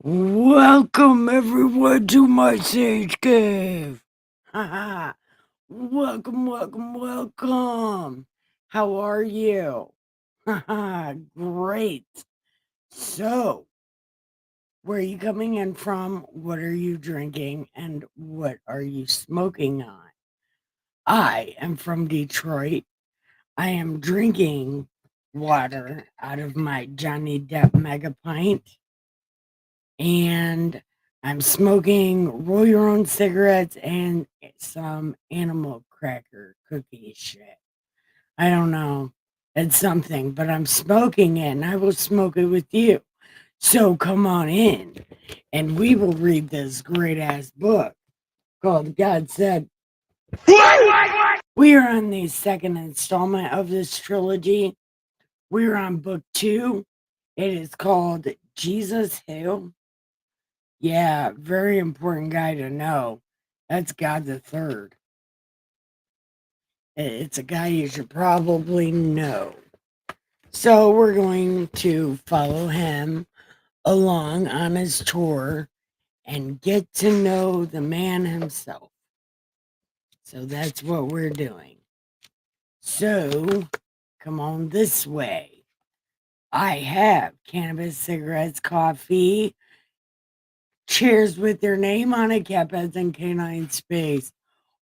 Welcome everyone to my sage cave. Haha. Welcome. How are you? Haha. Great. So, where are you coming in from? What are you drinking? And what are you smoking on? I am from Detroit. I am drinking water out of my Johnny Depp Mega Pint. And I'm smoking roll your own cigarettes and some animal cracker cookie shit. I don't know. It's something, but I'm smoking it and I will smoke it with you. So come on in and we will read this great ass book called God Said. We are on the second installment of this trilogy. We're on book 2. It is called Jesus Who. Yeah, very important guy to know. That's God the Third. It's a guy you should probably know. So we're going to follow him along on his tour and get to know the man himself. So that's what we're doing. So come on this way. I have cannabis, cigarettes, coffee, chairs with their name on it, cat beds, and canine space.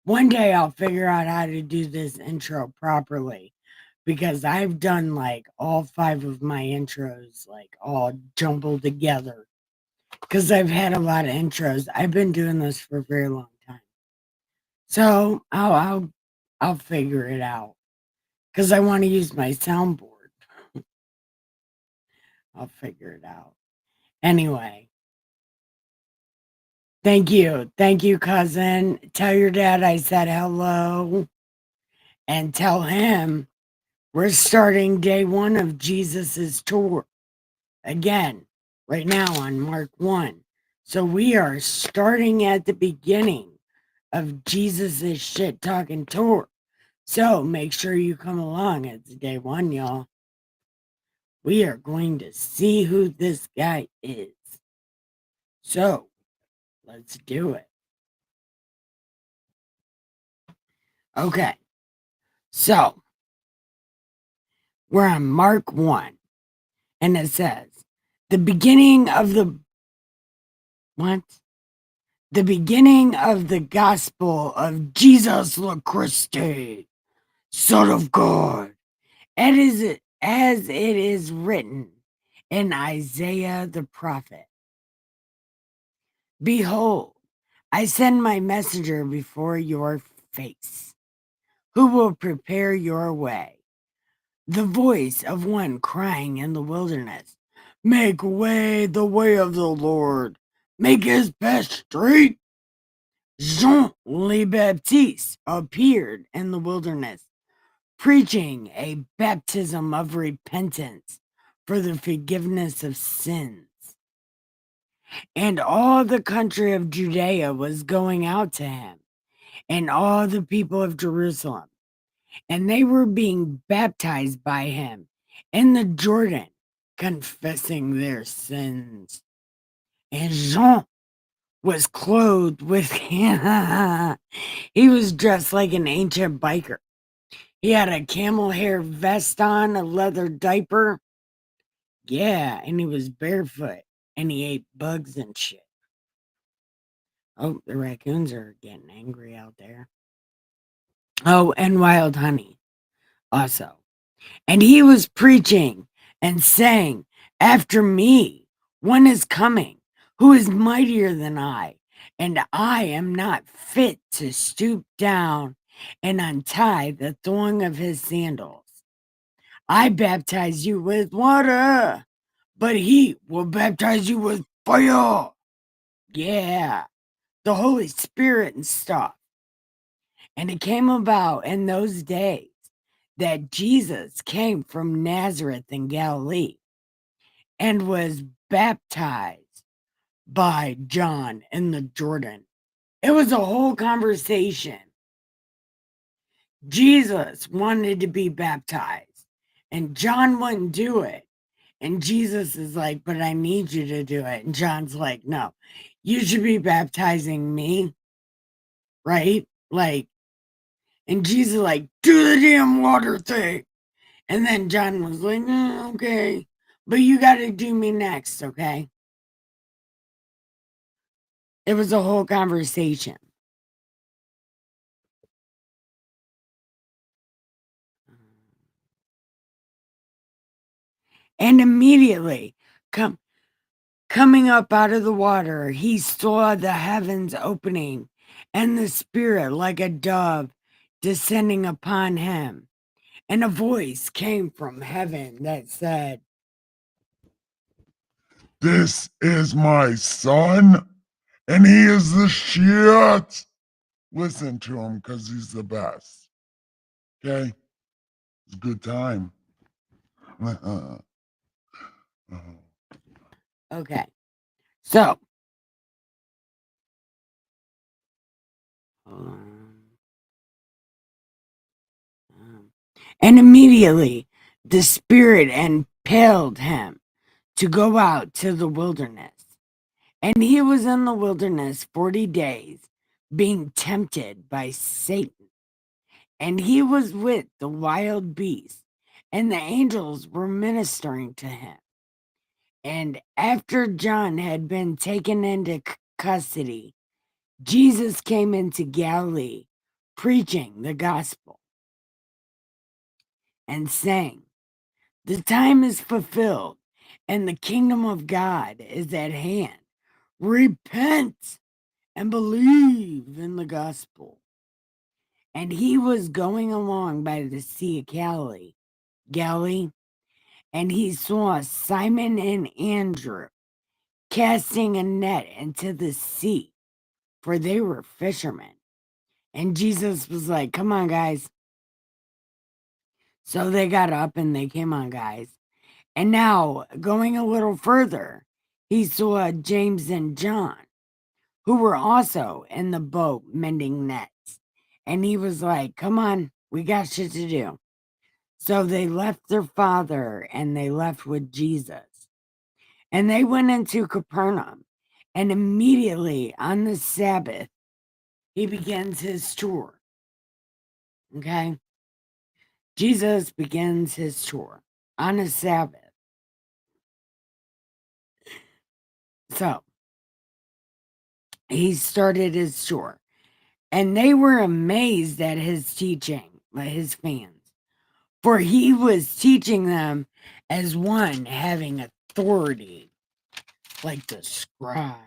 One day I'll figure out how to do this intro properly because I've done like all 5 of my intros, like all jumbled together because I've had a lot of intros. I've been doing this for a very long time. So I'll figure it out because I want to use my soundboard. I'll figure it out. Anyway, thank you. Thank you, cousin. Tell your dad I said hello and tell him we're starting day 1 of Jesus's tour. Again, right now on Mark 1. So we are starting at the beginning of Jesus's shit talking tour. So make sure you come along. It's day 1, y'all. We are going to see who this guy is. So let's do it. Okay. So we're on Mark 1. And it says, the beginning of the what? The beginning of the gospel of Jesus the Christ, Son of God, as it is written in Isaiah the prophet. Behold, I send my messenger before your face, who will prepare your way. The voice of one crying in the wilderness, make way the way of the Lord, make his path straight. Jean le Baptiste appeared in the wilderness, preaching a baptism of repentance for the forgiveness of sins. And all the country of Judea was going out to him, and all the people of Jerusalem, and they were being baptized by him in the Jordan, confessing their sins. And Jean was clothed with, he was dressed like an ancient biker. He had a camel hair vest on, a leather diaper. Yeah, and he was barefoot, and he ate bugs and shit. Oh, the raccoons are getting angry out there. Oh, and wild honey also. And he was preaching and saying, after me, one is coming who is mightier than I, and I am not fit to stoop down and untie the thong of his sandals. I baptize you with water, but he will baptize you with fire. Yeah, the Holy Spirit and stuff. And it came about in those days that Jesus came from Nazareth in Galilee and was baptized by John in the Jordan. It was a whole conversation. Jesus wanted to be baptized, and John wouldn't do it. And Jesus is like, but I need you to do it. And John's like, no, you should be baptizing me, right? Like, and Jesus like, do the damn water thing. And then John was like, okay, but you got to do me next, okay? It was a whole conversation. And immediately, coming up out of the water, he saw the heavens opening and the Spirit like a dove descending upon him. And a voice came from heaven that said, this is my son, and he is the shit. Listen to him because he's the best. Okay? It's a good time. okay. So, and immediately the Spirit impelled him to go out to the wilderness. And he was in the wilderness 40 days, being tempted by Satan. And he was with the wild beasts, and the angels were ministering to him. And after John had been taken into custody, Jesus came into Galilee, preaching the gospel and saying, the time is fulfilled, and the kingdom of God is at hand. Repent and believe in the gospel. And he was going along by the Sea of Galilee, and he saw Simon and Andrew casting a net into the sea, for they were fishermen. And Jesus was like, come on, guys. So they got up and they came on, guys. And now, going a little further, he saw James and John, who were also in the boat mending nets. And he was like, come on, we got shit to do. So they left their father and they left with Jesus. And they went into Capernaum. And immediately on the Sabbath, he begins his tour. Okay? Jesus begins his tour on a Sabbath. So he started his tour. And they were amazed at his teaching, his fans. For he was teaching them as one having authority, like the scribes.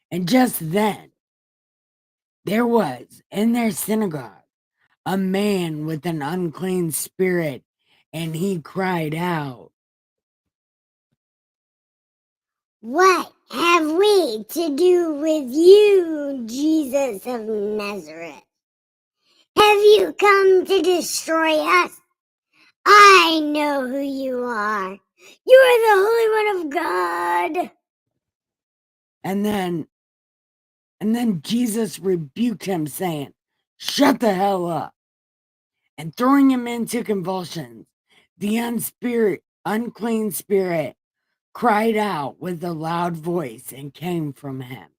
And just then, there was in their synagogue a man with an unclean spirit, and he cried out, "What have we to do with you, Jesus of Nazareth? Have you come to destroy us? I know who you are. You are the Holy One of God." and then Jesus rebuked him, saying, "Shut the hell up." And throwing him into convulsions, the unclean spirit cried out with a loud voice and came from him.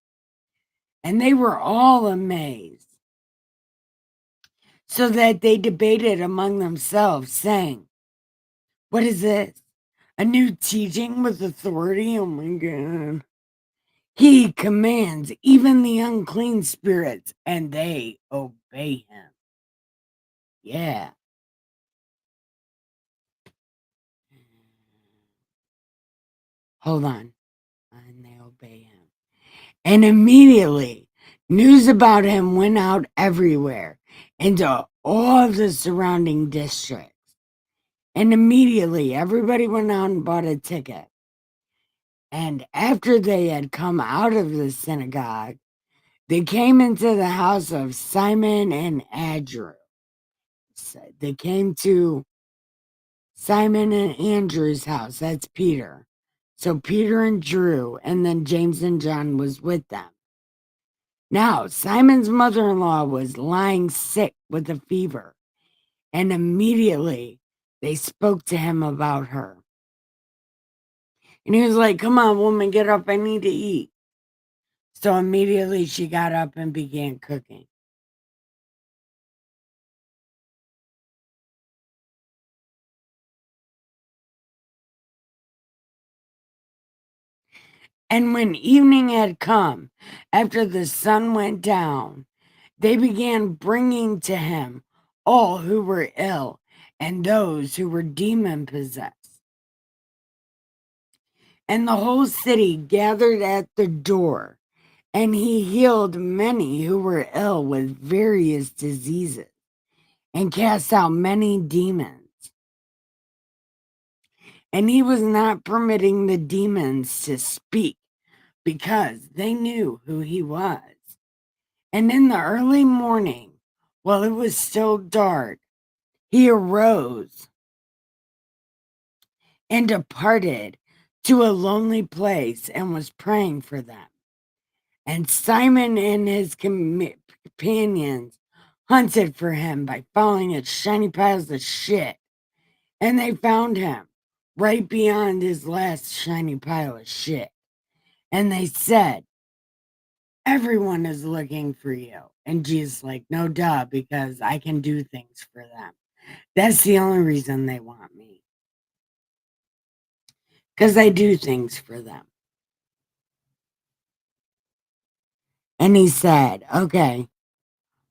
And they were all amazed, so that they debated among themselves, saying, "What is this? A new teaching with authority? Oh my God. He commands even the unclean spirits, and they obey him." Yeah. Hold on. And they obey him. And immediately, news about him went out everywhere into all of the surrounding districts. And immediately, everybody went out and bought a ticket. And after they had come out of the synagogue, they came into the house of Simon and Andrew. They came to Simon and Andrew's house. That's Peter. So Peter and Drew, and then James and John was with them. Now, Simon's mother-in-law was lying sick with a fever, and immediately they spoke to him about her. And he was like, "Come on, woman, get up. I need to eat." So immediately she got up and began cooking. And when evening had come, after the sun went down, they began bringing to him all who were ill and those who were demon possessed. And the whole city gathered at the door, and he healed many who were ill with various diseases and cast out many demons. And he was not permitting the demons to speak because they knew who he was. And in the early morning, while it was still dark, he arose and departed to a lonely place and was praying for them. And Simon and his companions hunted for him by falling at shiny piles of shit. And they found him right beyond his last shiny pile of shit. And they said, "Everyone is looking for you." And Jesus like, "No duh, because I can do things for them. That's the only reason they want me. Because I do things for them." And he said, "Okay,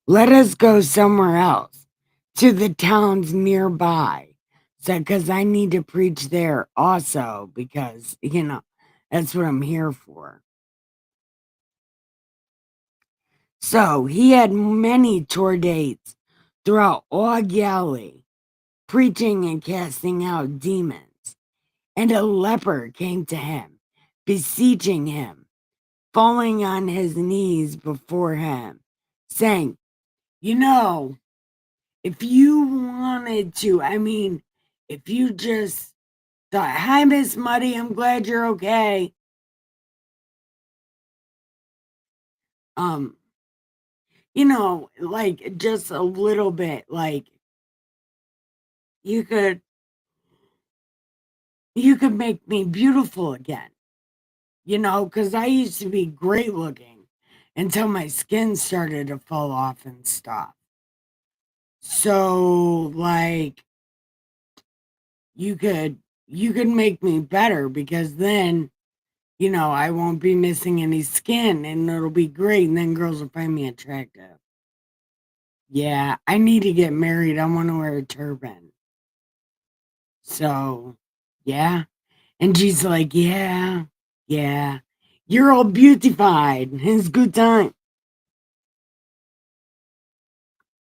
let us go somewhere else, to the towns nearby. So, because I need to preach there also, because, that's what I'm here for." So he had many tour dates throughout all Galilee, preaching and casting out demons. And a leper came to him, beseeching him, falling on his knees before him, saying, if you wanted to, if you just thought, "Hi, Miss Muddy, I'm glad you're okay." Um, like just a little bit, like you could make me beautiful again, because I used to be great looking until my skin started to fall off and stuff. So, like, you could make me better, because then, I won't be missing any skin and it'll be great, and then girls will find me attractive. Yeah, I need to get married. I want to wear a turban. So, yeah. And she's like, "Yeah, yeah. You're all beautified. It's a good time."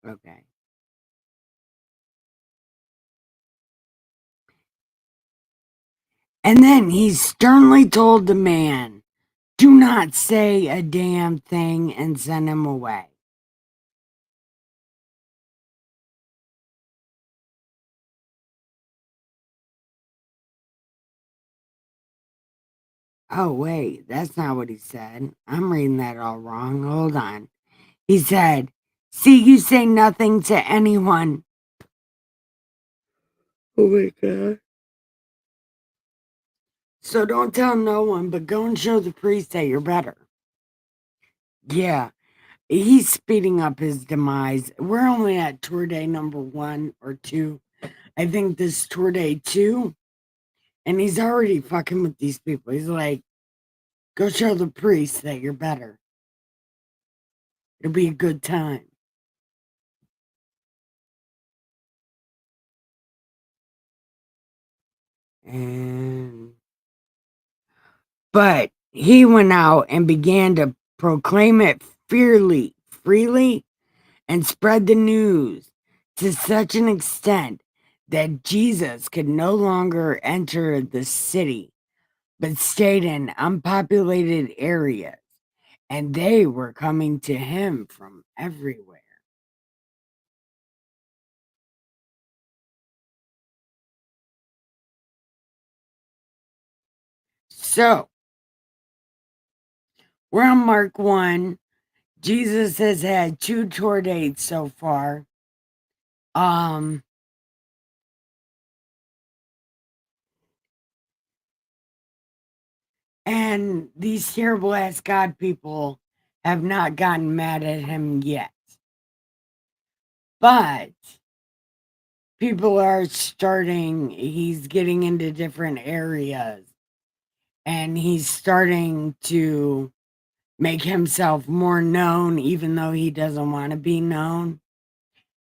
Okay. And then he sternly told the man, "Do not say a damn thing," and sent him away. Oh, wait, that's not what he said. I'm reading that all wrong. Hold on. He said, "See, you say nothing to anyone." Oh my God. So don't tell no one, but go and show the priest that you're better. Yeah, he's speeding up his demise. We're only at tour day number 1 or 2. I think this is tour day 2. And he's already fucking with these people. He's like, go show the priest that you're better. It'll be a good time. But he went out and began to proclaim it freely, and spread the news to such an extent that Jesus could no longer enter the city, but stayed in unpopulated areas, and they were coming to him from everywhere. So, we're on Mark 1. Jesus has had 2 tour dates so far. And these terrible ass God people have not gotten mad at him yet. But people are starting, he's getting into different areas, and he's starting to make himself more known, even though he doesn't want to be known.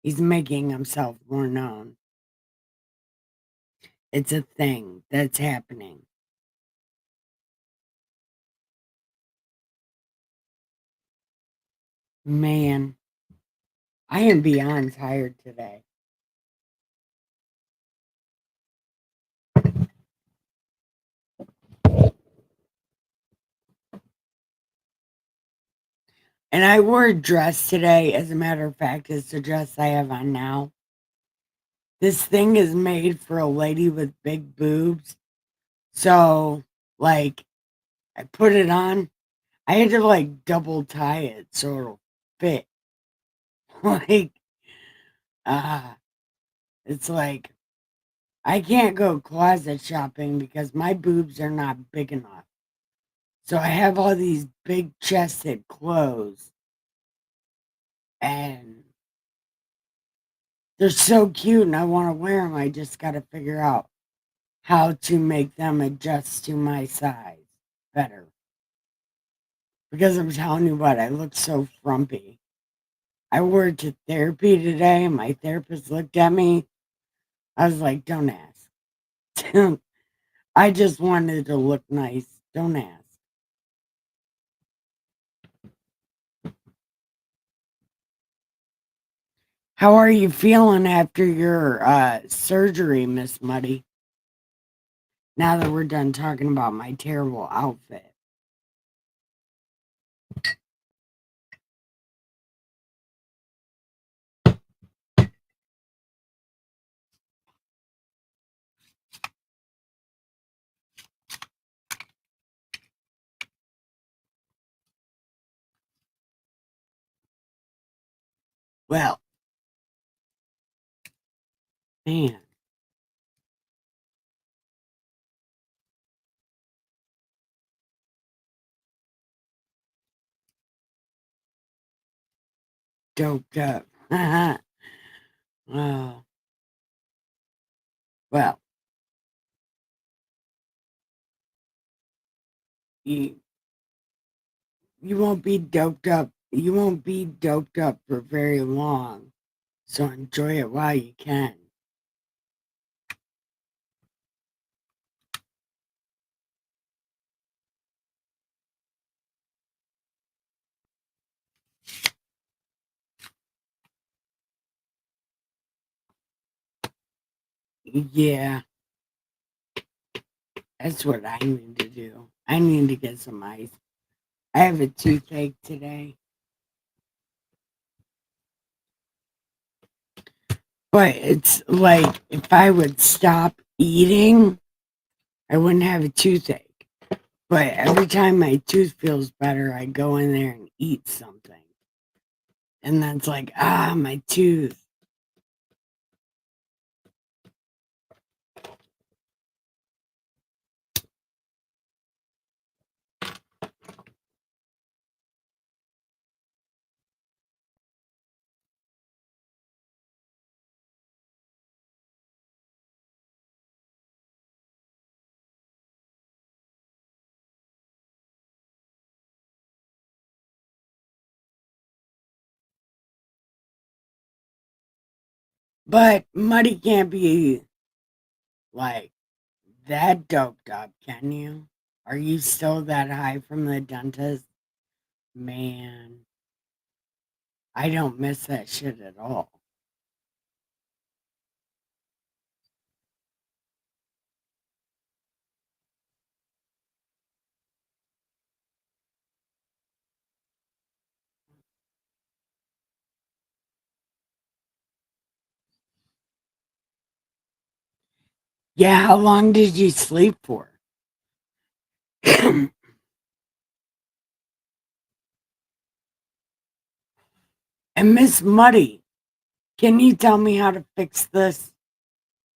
He's making himself more known. It's a thing that's happening. Man, I am beyond tired today. And I wore a dress today. As a matter of fact, it's the dress I have on now. This thing is made for a lady with big boobs. So, like, I put it on. I had to, like, double tie it so it'll fit. Like, uh, it's like, I can't go closet shopping because my boobs are not big enough. So I have all these big chested clothes. And they're so cute and I want to wear them. I just got to figure out how to make them adjust to my size better. Because I'm telling you what, I look so frumpy. I wore it to therapy today and my therapist looked at me. I was like, don't ask. I just wanted to look nice. Don't ask. How are you feeling after your surgery, Miss Muddy? Now that we're done talking about my terrible outfit. Well, man. Doped up. Oh, well, you you won't be doped up. You won't be doped up for very long. So enjoy it while you can. Yeah. That's what I need to do. I need to get some ice. I have a toothache today. But it's like if I would stop eating, I wouldn't have a toothache. But every time my tooth feels better, I go in there and eat something. And that's like, my tooth. But Muddy can't be like that doped up, can you? Are you still that high from the dentist? Man, I don't miss that shit at all. Yeah, how long did you sleep for? And Miss Muddy, can you tell me how to fix this?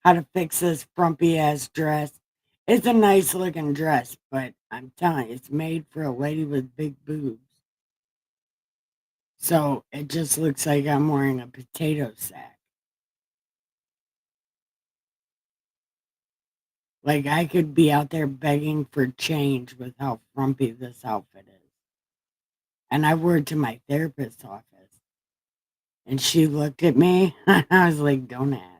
How to fix this frumpy ass dress? It's a nice looking dress, but I'm telling you, it's made for a lady with big boobs. So it just looks like I'm wearing a potato sack. Like I could be out there begging for change with how frumpy this outfit is. And I wore it to my therapist's office. And she looked at me. I was like, don't ask.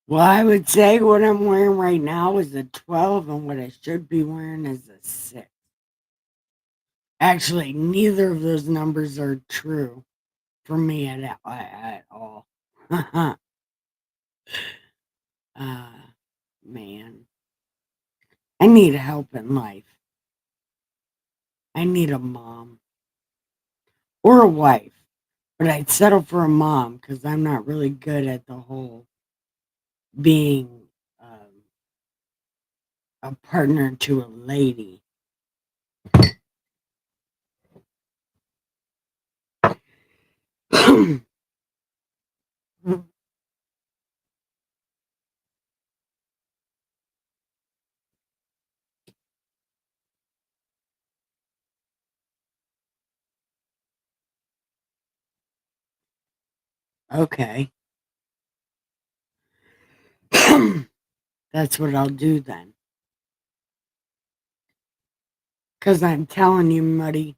Well, I would say what I'm wearing right now is a 12, and what I should be wearing is a 6. Actually, neither of those numbers are true for me at all. uh, man, I need help in life. I need a mom or a wife, but I'd settle for a mom because I'm not really good at the whole being a partner to a lady. Okay. That's what I'll do then. Because I'm telling you, Muddy,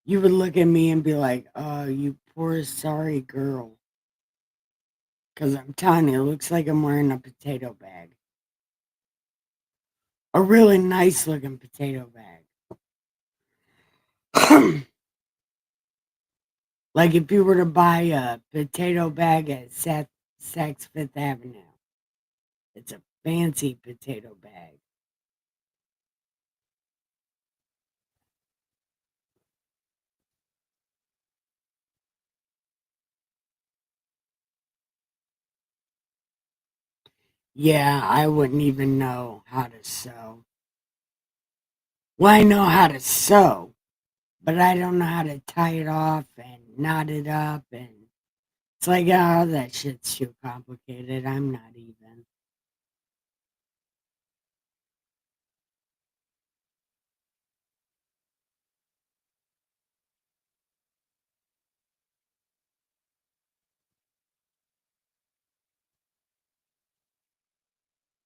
you would look at me and be like, oh, you poor, sorry girl. Because I'm telling you, it looks like I'm wearing a potato bag. A really nice looking potato bag. Like if you were to buy a potato bag at Saks Fifth Avenue, it's a fancy potato bag. Yeah, I wouldn't even know how to sew. Well, I know how to sew, but I don't know how to tie it off and knot it up. And it's like, oh, that shit's too complicated. I'm not even.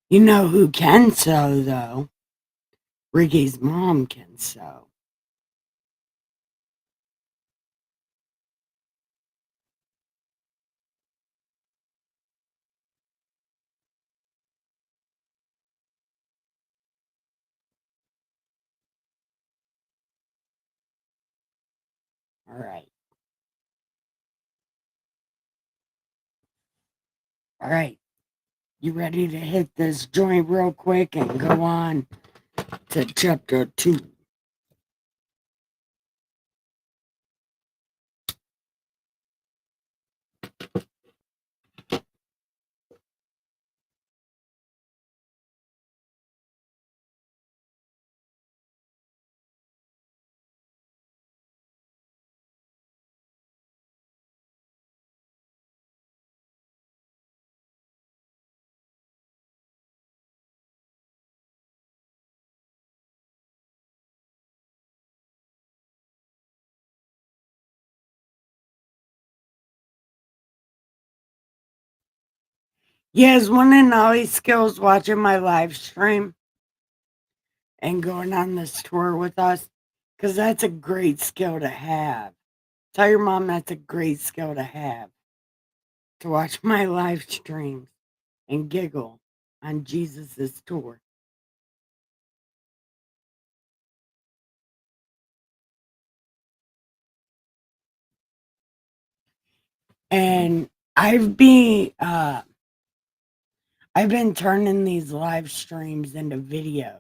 You know who can sew, though? Ricky's mom can sew. All right. All right. You ready to hit this joint real quick and go on to chapter 2? Yes, one of Nolly's skills watching my live stream and going on this tour with us, because that's a great skill to have. Tell your mom that's a great skill to have, to watch my live streams and giggle on Jesus's tour. And I've been turning these live streams into videos.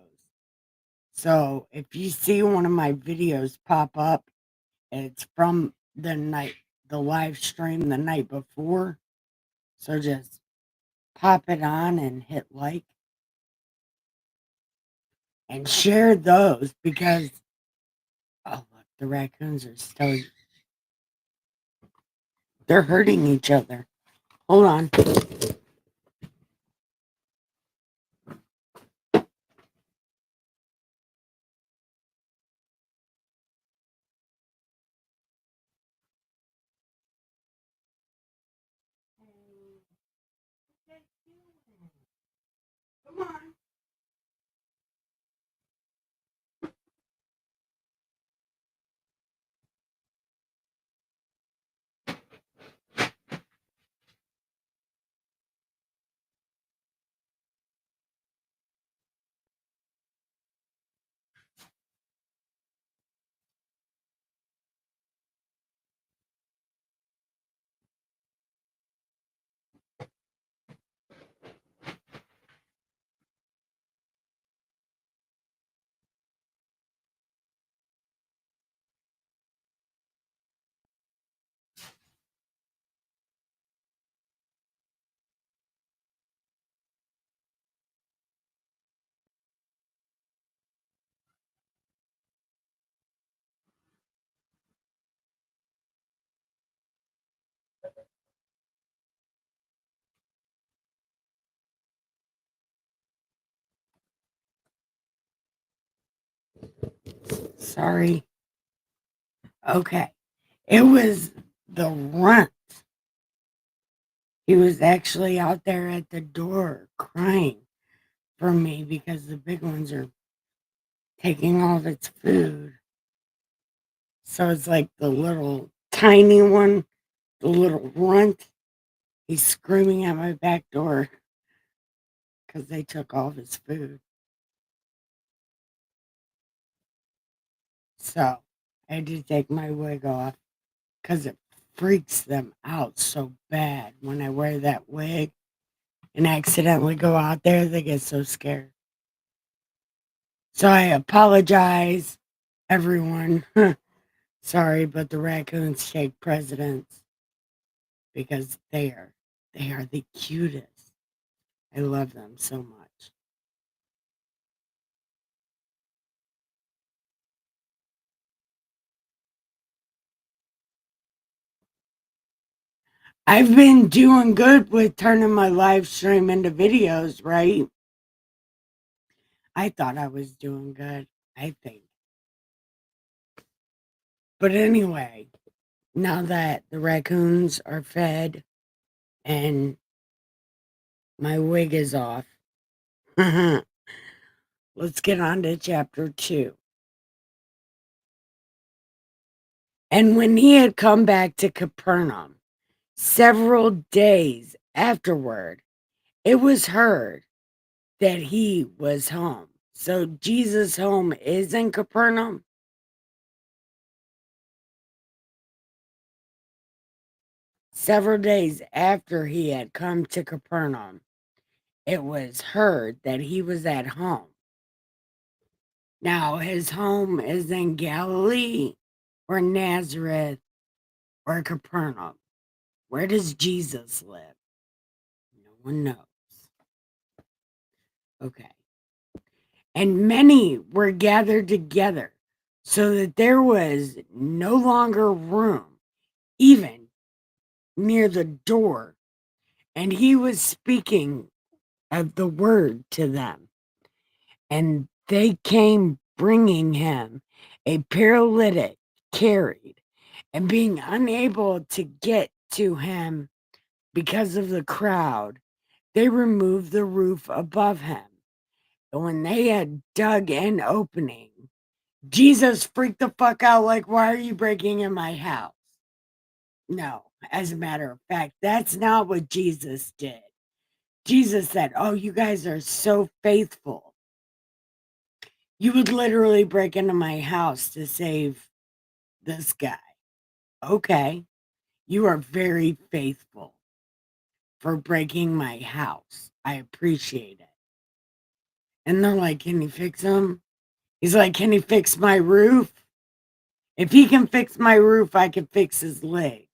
So if you see one of my videos pop up, it's from the live stream the night before. So just pop it on and hit like and share those, because oh look, the raccoons are still, they're hurting each other. Hold on. Come on. Sorry. Okay. It was the runt. He was actually out there at the door crying for me because the big ones are taking all of its food. So it's like the little tiny one, the little runt. He's screaming at my back door because they took all of his food. So I had to take my wig off because it freaks them out so bad when I wear that wig and accidentally go out there. They get so scared. So I apologize, everyone. Sorry, but the raccoons take precedence because they are the cutest. I love them so much. I've been doing good with turning my live stream into videos, right? I thought I was doing good, I think. But anyway, now that the raccoons are fed and my wig is off, let's get on to chapter 2. And when he had come back to Capernaum, several days afterward, it was heard that he was home. So Jesus' home is in Capernaum. Several days after he had come to Capernaum, it was heard that he was at home. Now, his home is in Galilee or Nazareth or Capernaum. Where does Jesus live? No one knows. Okay. And many were gathered together, so that there was no longer room, even near the door. And he was speaking of the word to them. And they came bringing him a paralytic carried, and being unable to get to him because of the crowd, they removed the roof above him. And when they had dug an opening, Jesus freaked the fuck out, like, why are you breaking in my house? No, as a matter of fact, that's not what Jesus did. Jesus said, oh, you guys are so faithful. You would literally break into my house to save this guy. Okay, you are very faithful for breaking my house. I appreciate it. And they're like, can you fix him? He's like, can he fix my roof? If he can fix my roof, I can fix his legs.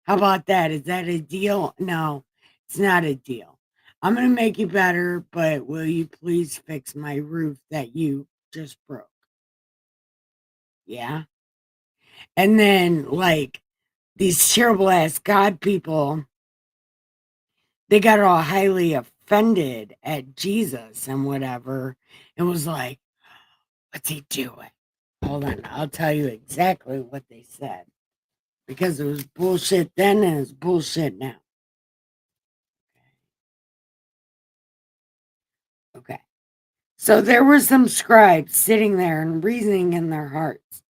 How about that? Is that a deal? No, it's not a deal. I'm going to make you better, but will you please fix my roof that you just broke? Yeah. And then, like, these terrible ass God people, they got all highly offended at Jesus and whatever, and was like, what's he doing? Hold on, I'll tell you exactly what they said, because it was bullshit then and it's bullshit now. Okay. So there were some scribes sitting there and reasoning in their hearts.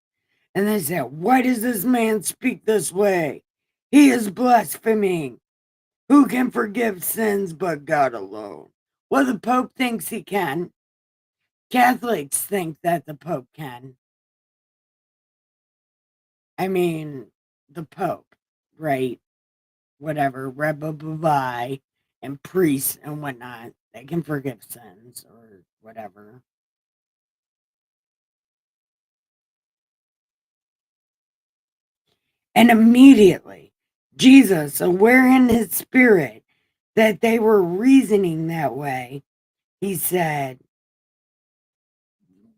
And they said, why does this man speak this way? He is blaspheming. Who can forgive sins but God alone? Well, the Pope thinks he can. Catholics think that the Pope can. I mean, the Pope, right? Whatever, Rebbe and priests and whatnot, they can forgive sins or whatever. And immediately, Jesus, aware in his spirit that they were reasoning that way, he said,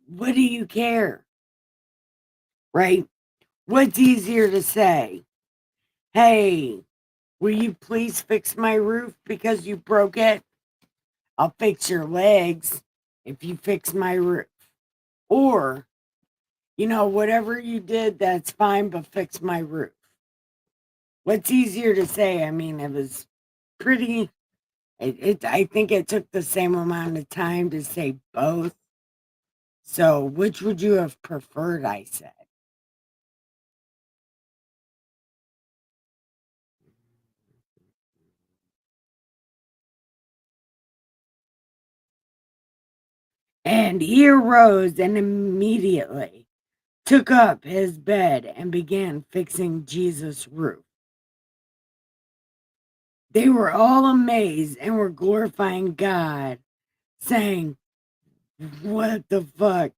what do you care? Right? What's easier to say? Hey, will you please fix my roof because you broke it? I'll fix your legs if you fix my roof. Or, whatever you did, that's fine, but fix my roof. What's easier to say? I mean, it was pretty. I think it took the same amount of time to say both. So, which would you have preferred? I said. And he arose and immediately took up his bed and began fixing Jesus' roof. They were all amazed and were glorifying God, saying, what the fuck?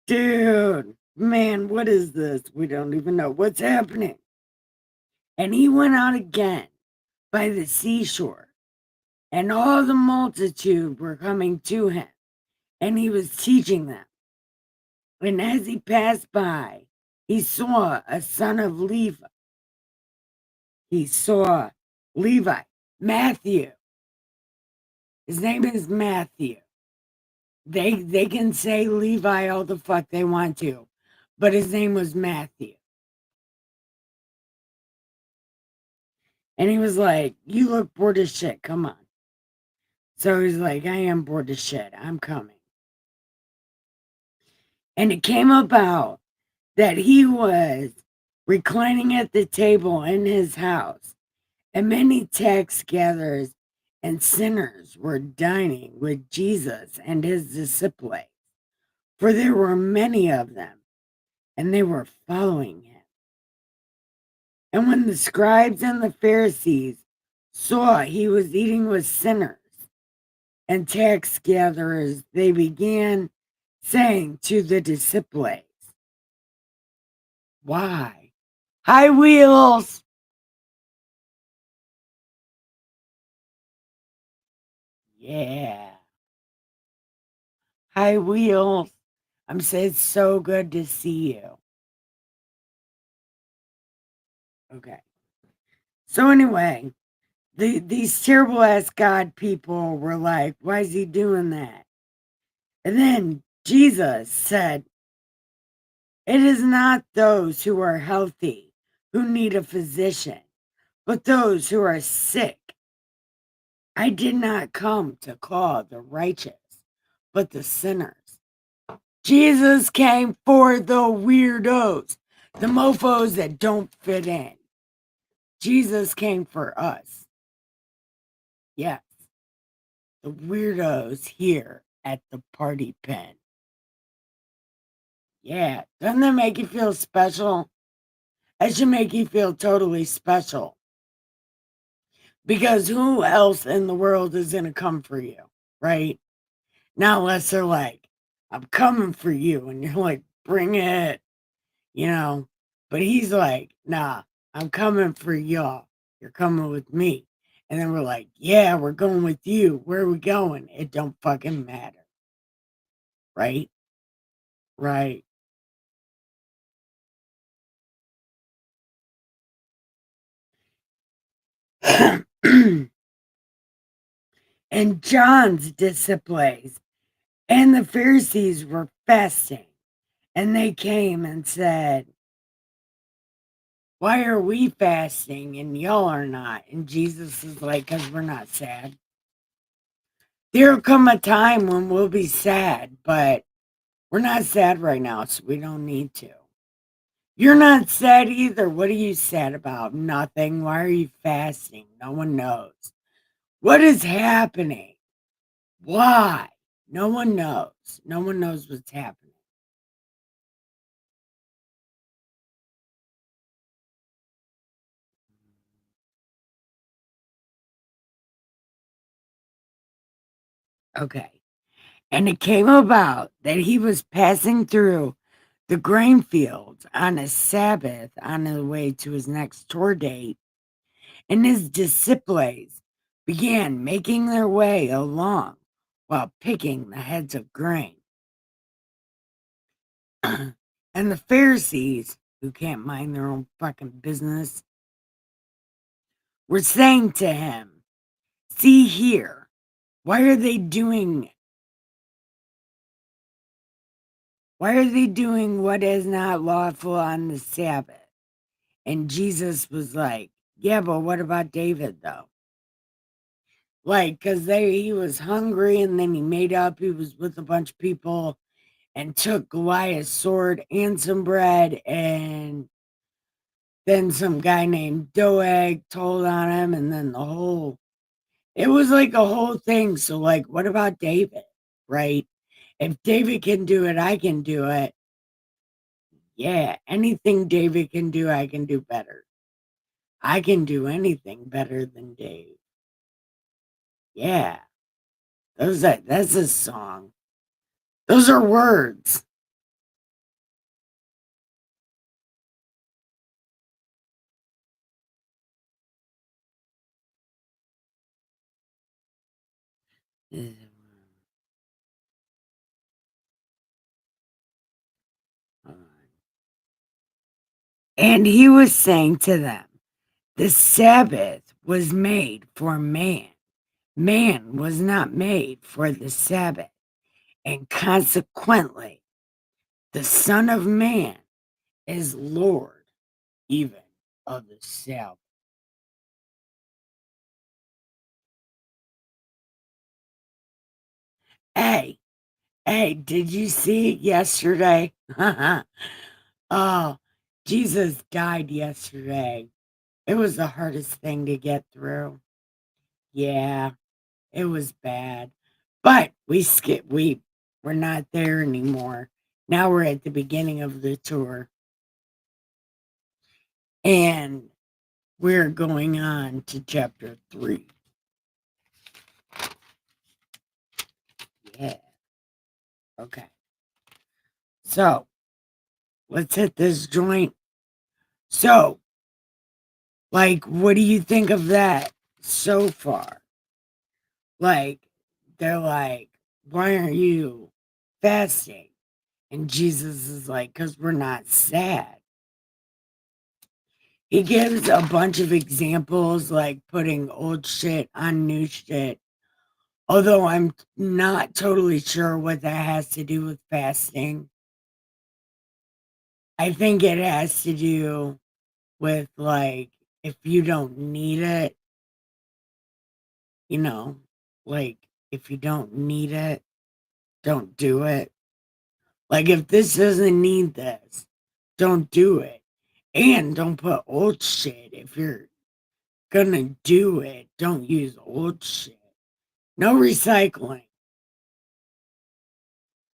Dude, man, what is this? We don't even know what's happening. And he went out again by the seashore, and all the multitude were coming to him, and he was teaching them. And as he passed by, he saw a son of Levi. He saw Levi, Matthew. His name is Matthew. They can say Levi all the fuck they want to, but his name was Matthew. And he was like, you look bored as shit. Come on. So he's like, I am bored as shit. I'm coming. And it came about that he was reclining at the table in his house, and many tax gatherers and sinners were dining with Jesus and his disciples, for there were many of them, and they were following him. And when the scribes and the Pharisees saw he was eating with sinners and tax gatherers, they began saying to the disciples, "Why? High wheels!" Yeah. High wheels. I'm saying it's so good to see you. Okay. So anyway, these terrible ass God people were like, why is he doing that? And then Jesus said, it is not those who are healthy who need a physician, but those who are sick. I did not come to call the righteous, but the sinners. Jesus came for the weirdos, the mofos that don't fit in. Jesus came for us. Yes, the weirdos here at the party pen. Yeah, doesn't that make you feel special? That should make you feel totally special. Because who else in the world is going to come for you, right? Not unless they're like, I'm coming for you. And you're like, bring it, you know. But he's like, nah, I'm coming for y'all. You're coming with me. And then we're like, yeah, we're going with you. Where are we going? It don't fucking matter. Right? Right. And John's disciples and the Pharisees were fasting. And they came and said, why are we fasting and y'all are not? And Jesus is like, because we're not sad. There'll come a time when we'll be sad, but we're not sad right now, so we don't need to. You're not sad either. What are you sad about? Nothing. Why are you fasting? No one knows. What is happening? Why? No one knows. No one knows what's happening. Okay. And it came about that he was passing through the grain fields on a Sabbath on his way to his next tour date, and his disciples began making their way along while picking the heads of grain. And the Pharisees, who can't mind their own fucking business, were saying to him, see here, why are they doing what is not lawful on the Sabbath? And Jesus was like, yeah, but what about David though? Like, because he was hungry and then he made up, he was with a bunch of people and took Goliath's sword and some bread, and then some guy named Doeg told on him, and then it was like a whole thing. So, like, what about David, right? If David can do it, I can do it. Yeah, anything David can do, I can do better. I can do anything better than Dave. Yeah, that's a song. Those are words. And he was saying to them, the Sabbath was made for man. Man was not made for the Sabbath. And consequently, the Son of Man is Lord even of the Sabbath. Hey, did you see it yesterday? Oh, Jesus died yesterday. It was the hardest thing to get through. Yeah, it was bad. But we're not there anymore. Now we're at the beginning of the tour. And we're going on to chapter 3. Yeah. Okay. So, let's hit this joint. So, like, what do you think of that so far? Like, they're like, why aren't you fasting? And Jesus is like, because we're not sad. He gives a bunch of examples, like putting old shit on new shit. Although I'm not totally sure what that has to do with fasting. I think it has to do with, like, if you don't need it, you know, like, if you don't need it, don't do it. Like, if this doesn't need this, don't do it. And don't put old shit. If you're gonna do it, don't use old shit. No recycling.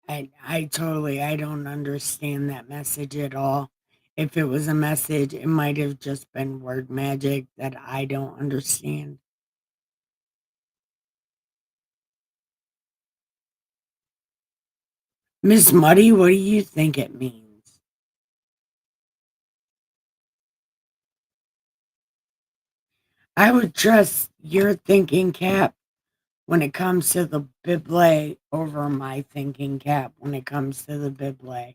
I don't understand that message at all. If it was a message, it might have just been word magic that I don't understand. Miss Muddy, what do you think it means? I would trust your thinking cap when it comes to the Bible over my thinking cap when it comes to the Bible.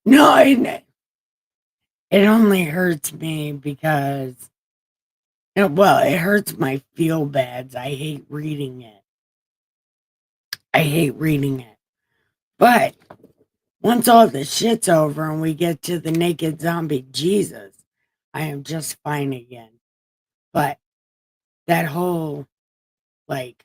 No, it only hurts me because, well, it hurts my feel bads. I hate reading it. But once all the shit's over and we get to the naked zombie Jesus, I am just fine again. But that whole, like,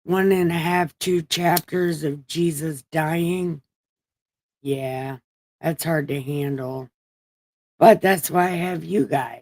1.5, 2 chapters of Jesus dying, yeah, that's hard to handle. But that's why I have you guys.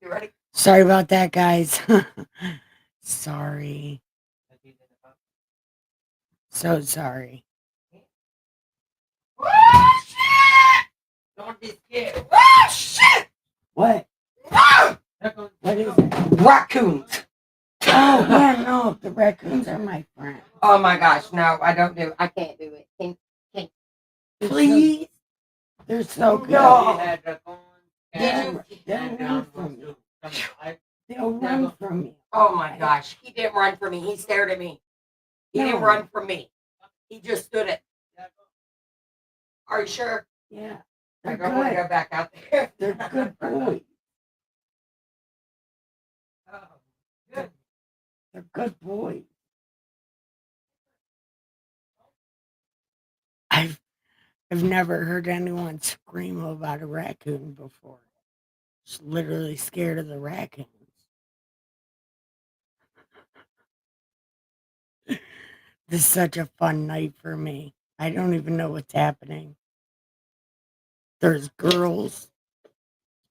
You ready? Sorry about that, guys. Sorry. So sorry. Oh, shit! Don't be scared. Oh, shit! What? Ah! What is it? Raccoons. Oh, yeah, no. The raccoons are my friend. Oh my gosh, no, I don't do it. I can't do it. Please? They're so good. No. They'll run from you. They'll run from you. Oh my gosh, he didn't run from me. He stared at me. He didn't No. run from me. He just stood it. Are you sure? Yeah. I They're don't want to good. go back out there. They're good boys. Oh, good. They're good boys. I've never heard anyone scream about a raccoon before. Just literally scared of the raccoons. This is such a fun night for me. I don't even know what's happening. There's girls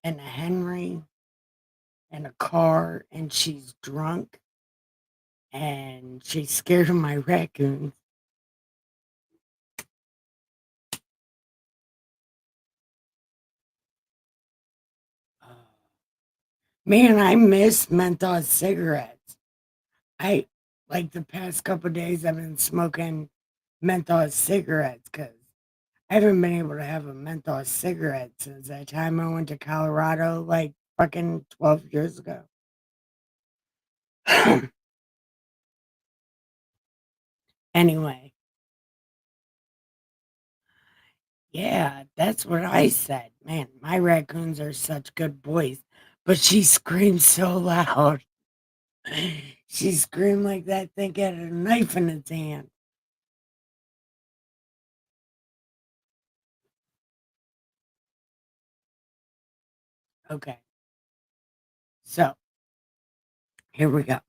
and a Henry and a car, and she's drunk and she's scared of my raccoons. Man, I miss menthol cigarettes. I like the past couple days I've been smoking menthol cigarettes because I haven't been able to have a menthol cigarette since that time I went to Colorado like fucking 12 years ago. Anyway, yeah, that's what I said. Man, my raccoons are such good boys. But she screamed so loud. She screamed like that thing had a knife in its hand. Okay. So here we go.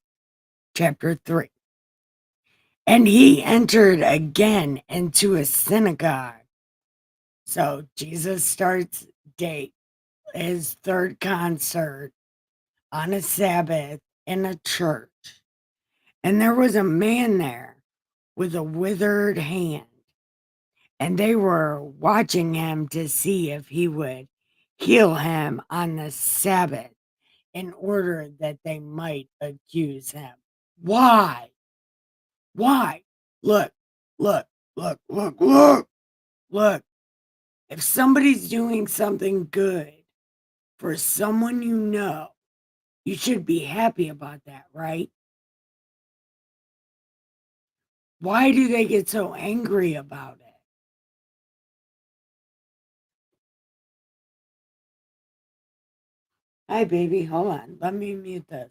Chapter 3. And he entered again into a synagogue. So Jesus starts his third concert on a Sabbath in a church. And there was a man there with a withered hand. And they were watching him to see if he would heal him on the Sabbath in order that they might accuse him. Why? Why? Look, look, look, look, look, look. If somebody's doing something good for someone you know, you should be happy about that, right? Why do they get so angry about it? Hi, baby. Hold on. Let me mute this.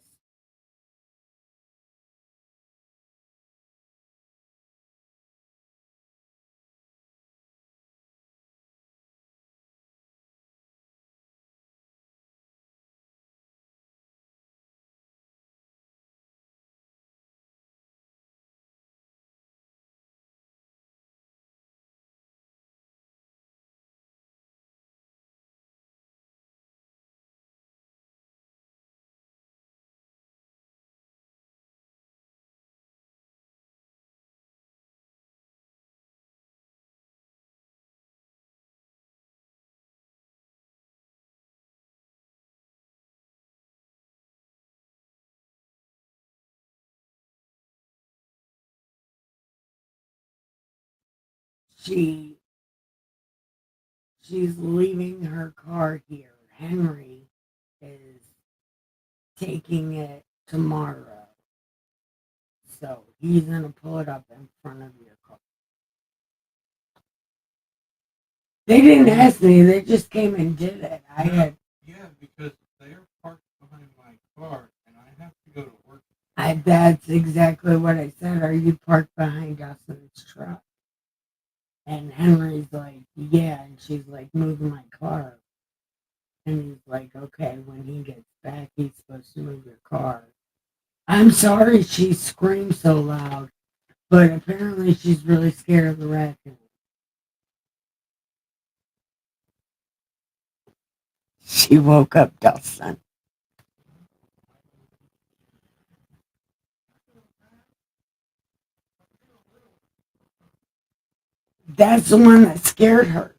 She's leaving her car here. Henry is taking it tomorrow. So he's going to pull it up in front of your car. They didn't ask me. They just came and did it. Yeah, because they're parked behind my car, and I have to go to work. That's exactly what I said. Are you parked behind Dustin's truck? And Henry's like, yeah. And she's like, moving my car. And he's like, okay, when he gets back, he's supposed to move your car. I'm sorry she screamed so loud, but apparently she's really scared of the raccoon. She woke up Dustin. That's the one that scared her.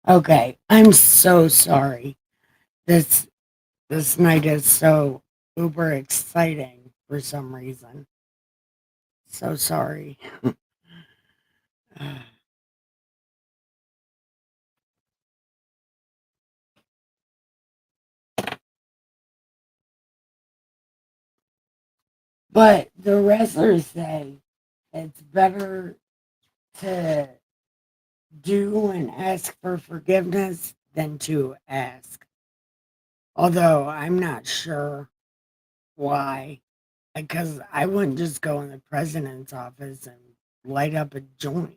Okay, I'm so sorry. This night is so uber exciting for some reason. So sorry. But the wrestlers say it's better to do and ask for forgiveness than to ask. Although I'm not sure why. Because I wouldn't just go in the president's office and light up a joint.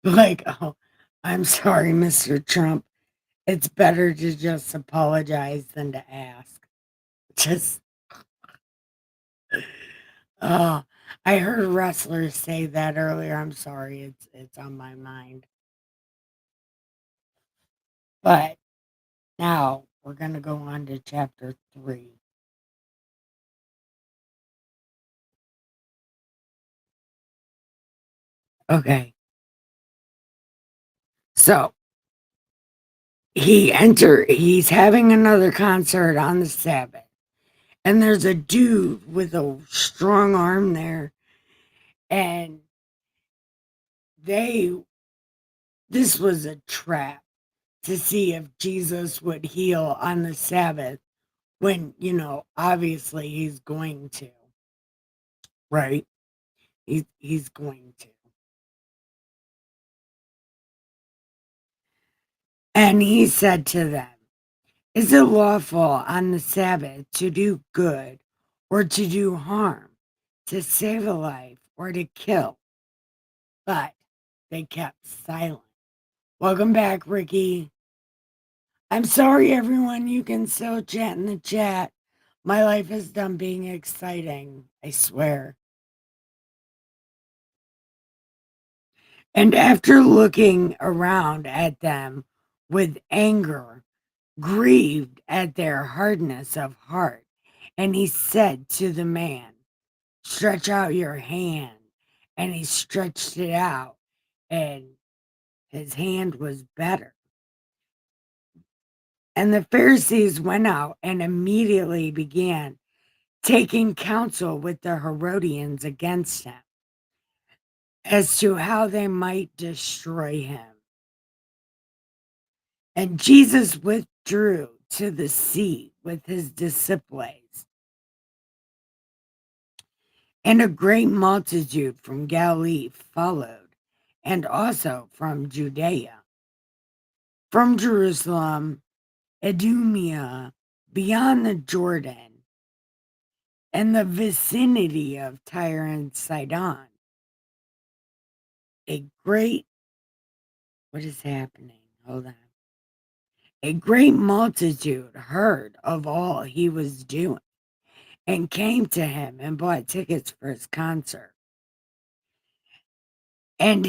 Like, oh, I'm sorry, Mr. Trump. It's better to just apologize than to ask. Just, oh, I heard wrestlers say that earlier. I'm sorry, it's on my mind. But now we're gonna go on to chapter 3. Okay. So he's having another concert on the Sabbath. And there's a dude with a strong arm there. And this was a trap to see if Jesus would heal on the Sabbath when, obviously he's going to, right? He's going to. And he said to them, is it lawful on the Sabbath to do good or to do harm, to save a life or to kill? But they kept silent. Welcome back, Ricky. I'm sorry, everyone. You can still chat in the chat. My life is done being exciting, I swear. And after looking around at them with anger, grieved at their hardness of heart, and he said to the man, stretch out your hand. And he stretched it out, and his hand was better. And the Pharisees went out and immediately began taking counsel with the Herodians against him as to how they might destroy him. And Jesus withdrew to the sea with his disciples, and a great multitude from Galilee followed, and also from Judea, from Jerusalem, Idumea, beyond the Jordan, and the vicinity of Tyre and Sidon. What is happening? Hold on. A great multitude heard of all he was doing and came to him and bought tickets for his concert. And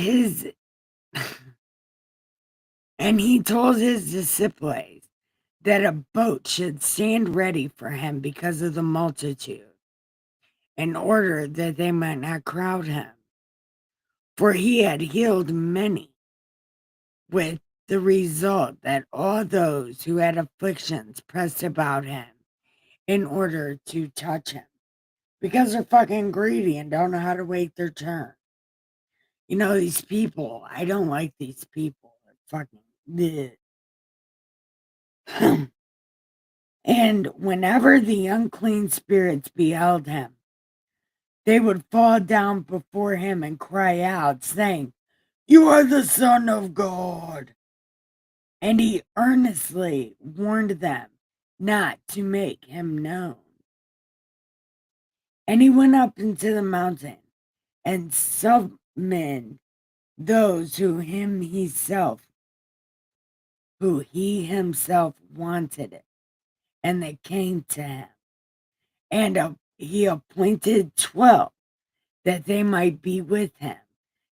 and he told his disciples that a boat should stand ready for him because of the multitude, in order that they might not crowd him. For he had healed many, with the result that all those who had afflictions pressed about him in order to touch him, because they're fucking greedy and don't know how to wait their turn. These people, I don't like these people. They're fucking bleh. And whenever the unclean spirits beheld him, they would fall down before him and cry out, saying, you are the Son of God. And he earnestly warned them not to make him known. And he went up into the mountain and summoned those who he himself wanted it, and they came to him. And he appointed 12 that they might be with him,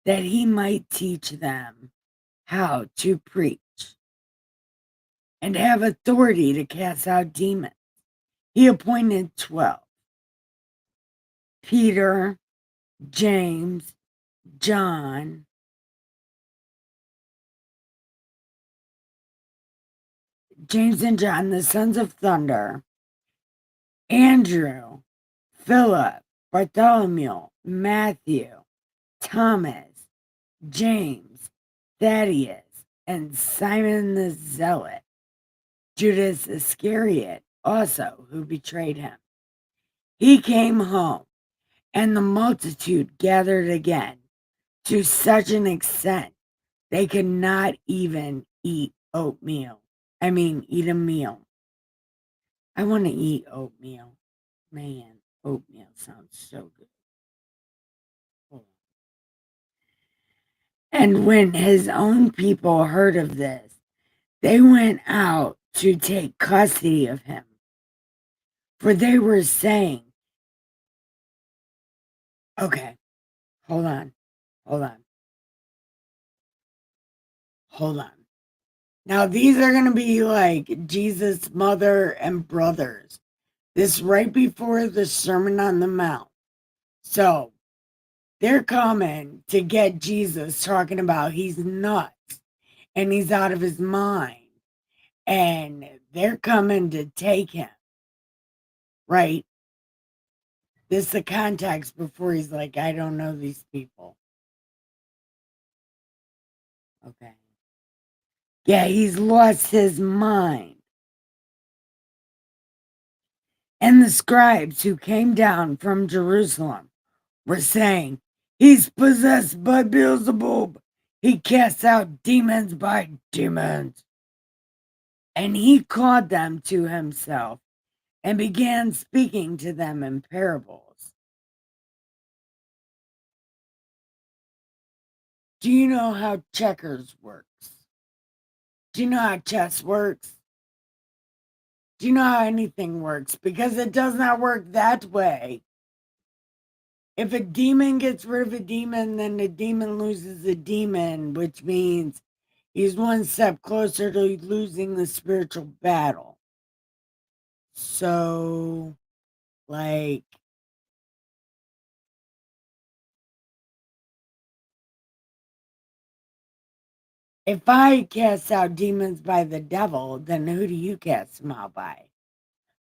that he might teach them how to preach and have authority to cast out demons. He appointed 12. Peter, James, John, James and John, the sons of thunder, Andrew, Philip, Bartholomew, Matthew, Thomas, James, Thaddeus, and Simon the Zealot, Judas Iscariot also, who betrayed him. He came home, and the multitude gathered again to such an extent they could not even eat oatmeal. Eat a meal. I want to eat oatmeal. Man, oatmeal sounds so good. And when his own people heard of this, they went out to take custody of him. For they were saying, okay, hold on. Now, these are going to be like Jesus' mother and brothers. This right before the Sermon on the Mount. So they're coming to get Jesus, talking about he's nuts and he's out of his mind. And they're coming to take him. Right? This is the context before he's like, I don't know these people. Okay. Yeah, he's lost his mind. And the scribes who came down from Jerusalem were saying, he's possessed by Beelzebub. He casts out demons by demons. And he called them to himself and began speaking to them in parables. Do you know how checkers works? Do you know how chess works? Do you know how anything works? Because it does not work that way. If a demon gets rid of a demon, then the demon loses a demon, which means he's one step closer to losing the spiritual battle. So, like, if I cast out demons by the devil, then who do you cast them out by?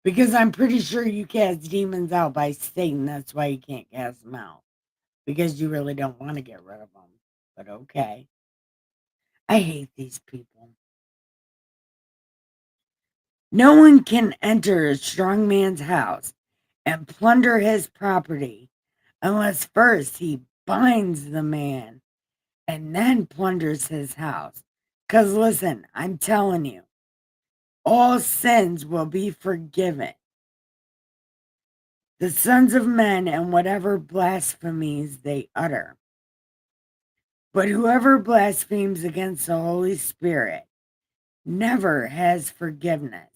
Because I'm pretty sure you cast demons out by Satan. That's why you can't cast them out. Because you really don't want to get rid of them. But okay. I hate these people. No one can enter a strong man's house and plunder his property unless first he binds the man and then plunders his house. Because listen, I'm telling you, all sins will be forgiven. The sons of men and whatever blasphemies they utter. But whoever blasphemes against the Holy Spirit never has forgiveness,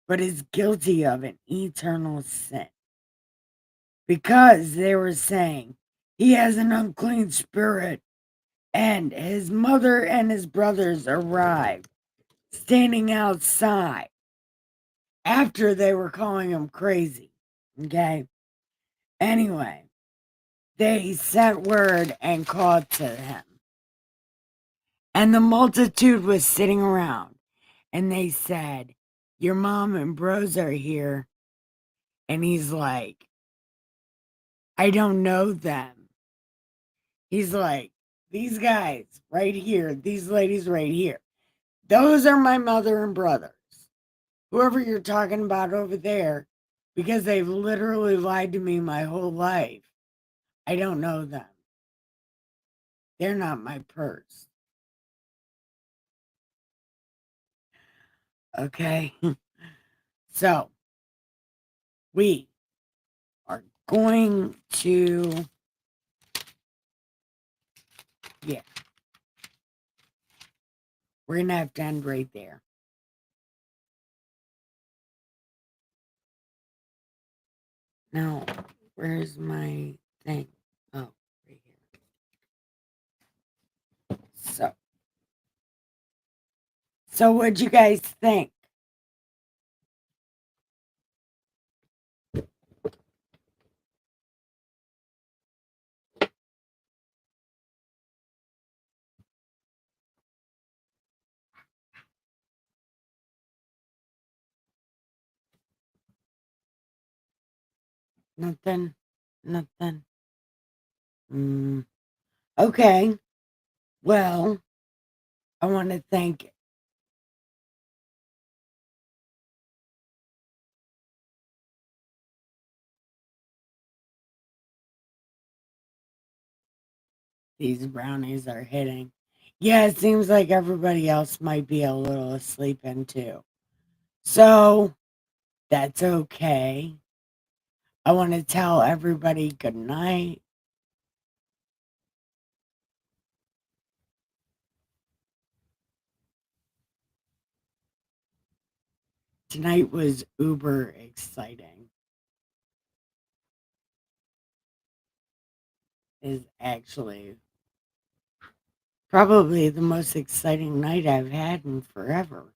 but is guilty of an eternal sin. Because they were saying, he has an unclean spirit, and his mother and his brothers arrived, standing outside, after they were calling him crazy. Okay? Anyway, they sent word and called to him. And the multitude was sitting around, and they said, your mom and bros are here. And he's like, I don't know them. He's like, these guys right here, these ladies right here, those are my mother and brothers. Whoever you're talking about over there, because they've literally lied to me my whole life. I don't know them. They're not my purse. Okay? So, we are going to, yeah, we're going to have to end right there. Now, where's my thing? Oh, right here. So what'd you guys think? Nothing. Nothing. Okay. Well, I want to thank these brownies are hitting. Yeah, it seems like everybody else might be a little asleep in too. So that's okay. I want to tell everybody good night. Tonight was uber exciting. Is actually probably the most exciting night I've had in forever.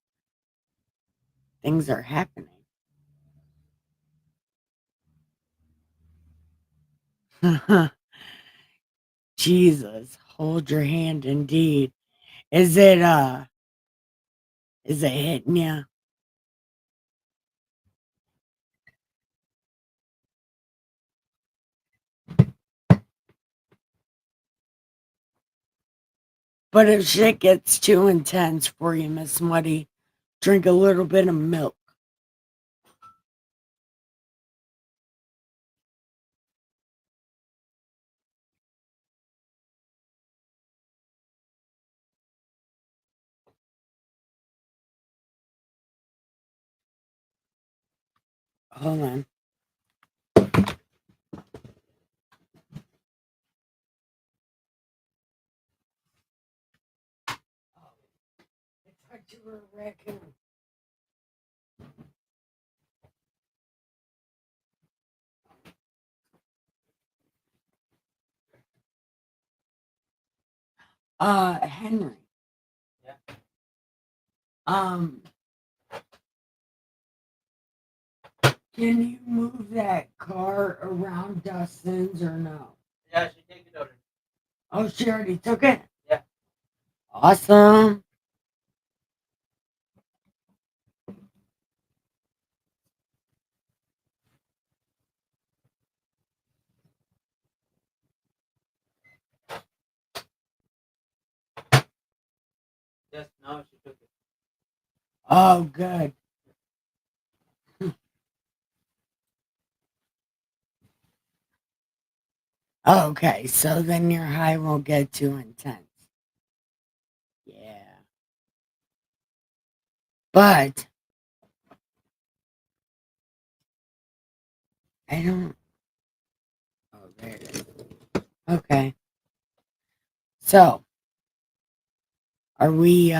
Things are happening. Jesus, hold your hand indeed. Is it hitting you? But if shit gets too intense for you, Miss Muddy, drink a little bit of milk. Hold on. I thought you were a raccoon. Henry. Yeah. Um, can you move that car around Dustin's or no? Yeah, she take it over. Oh, she already took it? Yeah. Awesome. Just now she took it. Oh, good. Okay, so then your high won't get too intense. Yeah. But I don't. Oh, there it is. Okay. So, are we,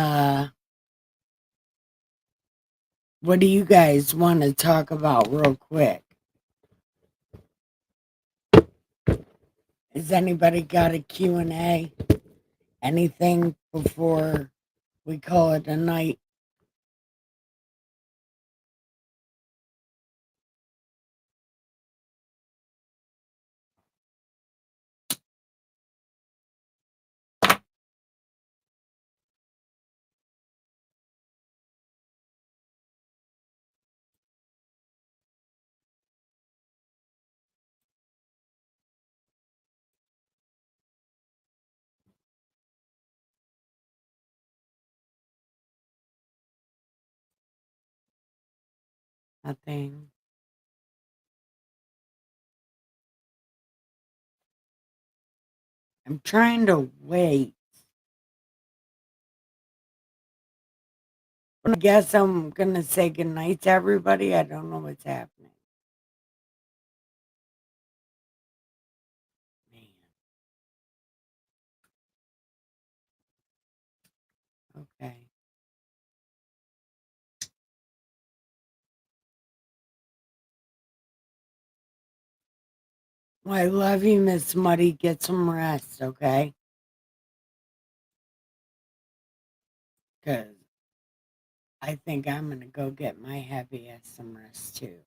what do you guys want to talk about real quick? Has anybody got a Q&A? Anything before we call it a night? Nothing. I'm trying to wait. I guess I'm gonna say goodnight to everybody. I don't know what's happening. Man. Okay. Well, I love you, Miss Muddy. Get some rest, okay? Because I think I'm gonna go get my happy ass some rest too.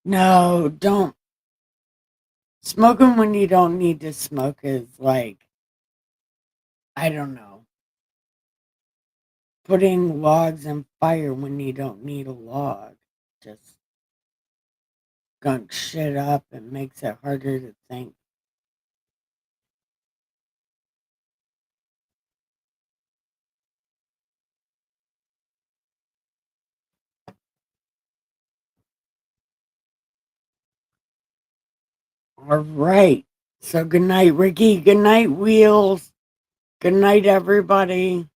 No, don't Smoking when you don't need to smoke is like, I don't know, putting logs in fire when you don't need a log. Just gunk shit up and makes it harder to think. All right. So good night, Ricky. Good night, Wheels. Good night, everybody.